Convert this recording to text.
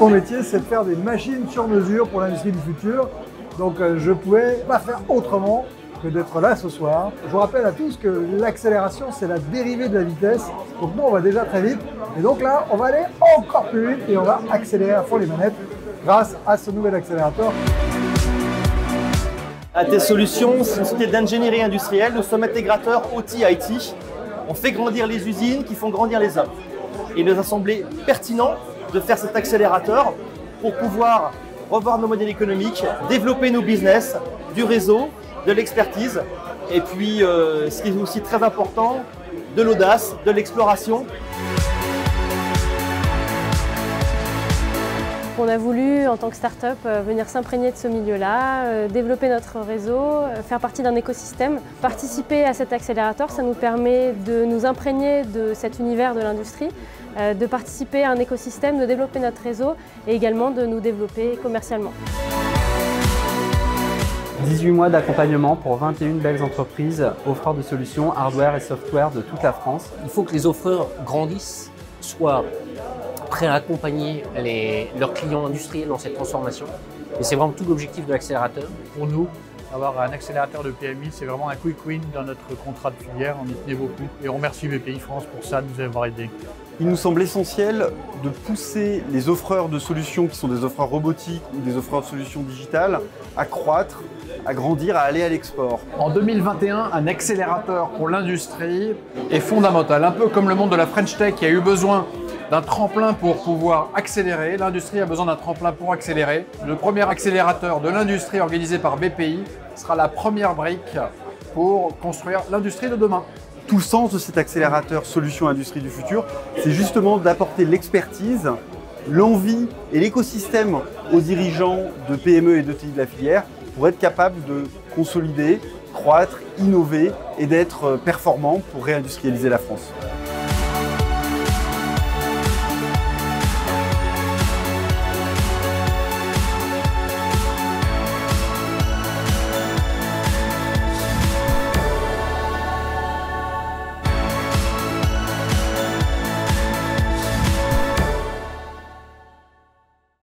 Mon métier, c'est de faire des machines sur mesure pour l'industrie du futur. Donc je ne pouvais pas faire autrement que d'être là ce soir. Je vous rappelle à tous que l'accélération, c'est la dérivée de la vitesse. Donc nous, on va déjà très vite. Et donc là, on va aller encore plus vite et on va accélérer à fond les manettes grâce à ce nouvel accélérateur. AT Solutions, c'est une société d'ingénierie industrielle. Nous sommes intégrateurs OT-IT. On fait grandir les usines qui font grandir les hommes. Il nous a semblé pertinent de faire cet accélérateur pour pouvoir revoir nos modèles économiques, développer nos business, du réseau, de l'expertise et puis, ce qui est aussi très important, de l'audace, de l'exploration. On a voulu, en tant que start-up, venir s'imprégner de ce milieu-là, développer notre réseau, faire partie d'un écosystème. Participer à cet accélérateur, ça nous permet de nous imprégner de cet univers de l'industrie, de participer à un écosystème, de développer notre réseau et également de nous développer commercialement. 18 mois d'accompagnement pour 21 belles entreprises, offreurs de solutions hardware et software de toute la France. Il faut que les offreurs grandissent, soient prêts à accompagner leurs clients industriels dans cette transformation. Et c'est vraiment tout l'objectif de l'accélérateur. Pour nous, avoir un accélérateur de PMI, c'est vraiment un quick win dans notre contrat de filière. On y tenait beaucoup. Et on remercie BPI France pour ça, de nous avoir aidés. Il nous semble essentiel de pousser les offreurs de solutions qui sont des offreurs robotiques ou des offreurs de solutions digitales à croître, à grandir, à aller à l'export. En 2021, un accélérateur pour l'industrie est fondamental. Un peu comme le monde de la French Tech qui a eu besoin d'un tremplin pour pouvoir accélérer. L'industrie a besoin d'un tremplin pour accélérer. Le premier accélérateur de l'industrie organisé par BPI sera la première brique pour construire l'industrie de demain. Tout le sens de cet accélérateur Solutions Industrie du Futur, c'est justement d'apporter l'expertise, l'envie et l'écosystème aux dirigeants de PME et d'ETI de la filière pour être capables de consolider, croître, innover et d'être performants pour réindustrialiser la France.